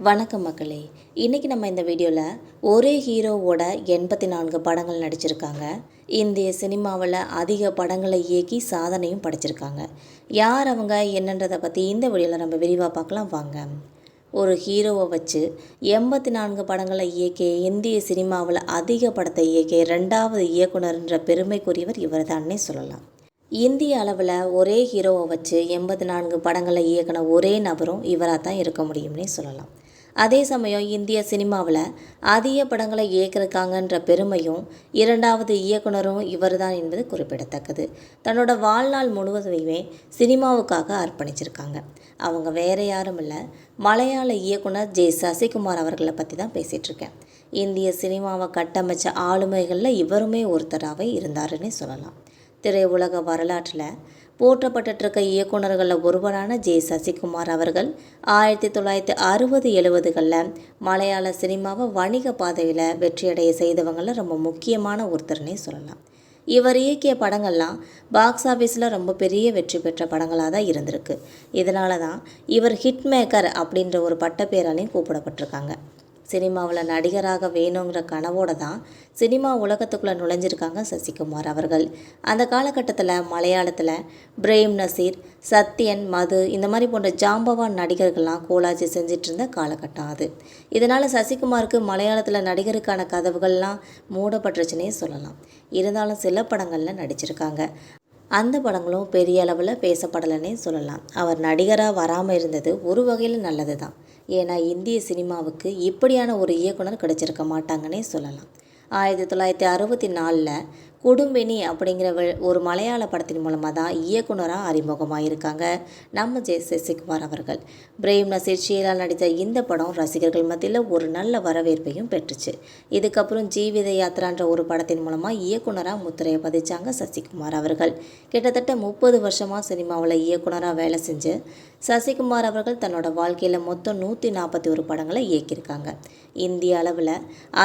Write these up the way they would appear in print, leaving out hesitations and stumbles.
வணக்கம் மக்களே. இன்றைக்கி நம்ம இந்த வீடியோவில் ஒரே ஹீரோவோட 84 படங்கள் நடிச்சிருக்காங்க. இந்திய சினிமாவில் அதிக படங்களை இயக்கி சாதனையும் படைச்சிருக்காங்க. யார் அவங்க என்னன்றதை பற்றி இந்த வீடியோவில் நம்ம விரிவாக பார்க்கலாம் வாங்க. ஒரு ஹீரோவை வச்சு 84 படங்களை இயக்கிய இந்திய சினிமாவில் அதிக படத்தை இயக்கிய 2வது இயக்குனர்ன்ற பெருமைக்குரியவர் இவர் தானே சொல்லலாம். இந்திய அளவில் ஒரே ஹீரோவை வச்சு 84 படங்களை இயக்கின ஒரே நபரும் இவராக தான் இருக்க முடியும்னே சொல்லலாம். அதே சமயம் இந்திய சினிமாவில் அதிக படங்களை இயக்கியிருக்காங்கன்ற பெருமையும் 2வது இயக்குனரும் இவர் தான் என்பது குறிப்பிடத்தக்கது. தன்னோட வாழ்நாள் முழுவதுமே சினிமாவுக்காக அர்ப்பணிச்சிருக்காங்க. அவங்க வேறு யாரும் இல்லை, மலையாள இயக்குனர் ஜே சசிகுமார் அவர்களை பற்றி தான் பேசிகிட்ருக்கேன். இந்திய சினிமாவை கட்டமைச்ச ஆளுமைகளில் இவருமே ஒருத்தராகவே இருந்தாருன்னு சொல்லலாம். திரையுலக வரலாற்றில் போற்றப்பட்டிருக்க இயக்குநர்களில் ஒருவரான ஜே சசிகுமார் அவர்கள் 1960-70களில் மலையாள சினிமாவை வணிக பாதையில் வெற்றியடைய செய்தவங்களில் ரொம்ப முக்கியமான ஒருத்தர்னே சொல்லலாம். இவர் இயக்கிய படங்கள்லாம் பாக்ஸ் ஆஃபீஸில் ரொம்ப பெரிய வெற்றி பெற்ற படங்களாக தான் இருந்திருக்கு. இதனால தான் இவர் ஹிட் மேக்கர் அப்படின்ற ஒரு பட்டப்பேராலையும் கூப்பிடப்பட்டிருக்காங்க. சினிமாவில் நடிகராக வேணுங்கிற கனவோடு தான் சினிமா உலகத்துக்குள்ளே நுழைஞ்சிருக்காங்க சசிகுமார் அவர்கள். அந்த காலகட்டத்தில் மலையாளத்தில் பிரேம் நசீர், சத்யன், மது இந்த மாதிரி போன்ற ஜாம்பவான் நடிகர்கள்லாம் கோலாச்சி செஞ்சிட்டு இருந்த காலகட்டம் அது. இதனால் சசிகுமாருக்கு மலையாளத்தில் நடிகருக்கான கதவுகள்லாம் மூடப்பட்டுருச்சுன்னே சொல்லலாம். இருந்தாலும் சில படங்களில் நடிச்சிருக்காங்க. அந்த படங்களும் பெரிய அளவில் பேசப்படலைன்னே சொல்லலாம். அவர் நடிகராக வராமல் இருந்தது ஒரு வகையில் நல்லது தான். ஏன்னா இந்திய சினிமாவுக்கு இப்படியான ஒரு இயக்குனர் கிடைச்சிருக்க மாட்டாங்கன்னே சொல்லலாம். 1964 குடும்பினி அப்படிங்கிற ஒரு மலையாள படத்தின் மூலமாக தான் இயக்குனராக அறிமுகமாகியிருக்காங்க நம்ம ஜே சசிகுமார் அவர்கள். பிரேம் நசீர், ஷீலா நடித்த இந்த படம் ரசிகர்கள் மத்தியில் ஒரு நல்ல வரவேற்பையும் பெற்றுச்சு. இதுக்கப்புறம் ஜீவித யாத்திரான்ற ஒரு படத்தின் மூலமாக இயக்குனராக முத்திரையை பதிச்சாங்க சசிகுமார் அவர்கள். கிட்டத்தட்ட 30 வருஷமாக சினிமாவில் இயக்குனராக வேலை செஞ்சு சசிகுமார் அவர்கள் தன்னோட வாழ்க்கையில் மொத்தம் 141 படங்களை இயக்கியிருக்காங்க. இந்திய அளவில்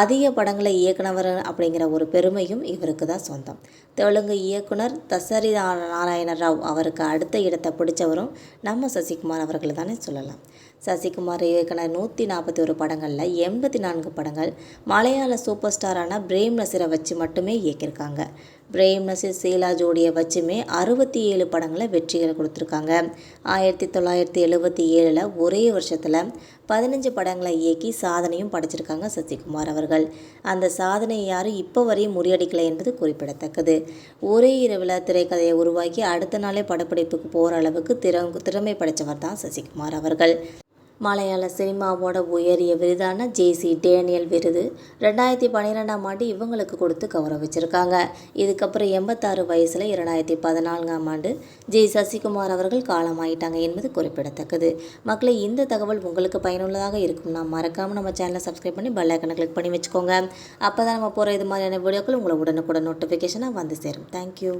அதிக படங்களை இயக்குனவர் அப்படிங்கிற ஒரு பெருமையும் இவருக்கு தான் சொந்தம். தெலுங்கு இயக்குனர் தசரி நாராயண ராவ் அவருக்கு அடுத்த இடத்தை பிடிச்சவரும் நம்ம சசிகுமார் அவர்கள் தானே சொல்லலாம். சசிகுமார் இயக்குன 141 படங்களில் 84 படங்கள் மலையாள சூப்பர் ஸ்டாரான பிரேம் நசீரை வச்சு மட்டுமே இயக்கியிருக்காங்க. பிரேம் நசீர் ஷீலா ஜோடியை வச்சுமே 67 படங்களை வெற்றிகள் கொடுத்துருக்காங்க. 1977 ஒரே வருஷத்தில் 15 படங்களை இயக்கி சாதனையும் படைச்சிருக்காங்க சசிகுமார் அவர்கள். அந்த சாதனையை யாரும் இப்போ வரையும் முறியடிக்கலை என்பது குறிப்பிடத்தக்கது. ஒரே இரவில் திரைக்கதையை உருவாக்கி அடுத்த நாளே படப்பிடிப்புக்கு போகிற அளவுக்கு திறமை படைத்தவர் தான் சசிகுமார் அவர்கள். மலையாள சினிமாவோட உயரிய விருதான ஜேசி டேனியல் விருது 2012ஆம் ஆண்டு இவங்களுக்கு கொடுத்து கௌரவிச்சிருக்காங்க. இதுக்கப்புறம் 86 வயசில் 2014ஆம் ஆண்டு ஜே சசிகுமார் அவர்கள் காலமாயிட்டாங்க என்பது குறிப்பிடத்தக்கது. மக்களே, இந்த தகவல் உங்களுக்கு பயனுள்ளதாக இருக்கும்னா மறக்காமல் நம்ம சேனலை சப்ஸ்கிரைப் பண்ணி பெல் ஐக்கனை கிளிக் பண்ணி வச்சுக்கோங்க. அப்போ தான் நம்ம போகிற இது மாதிரியான வீடியோக்கள் உங்களை உடனுக்குடன் நோட்டிஃபிகேஷனாக வந்து சேரும். தேங்க்யூ.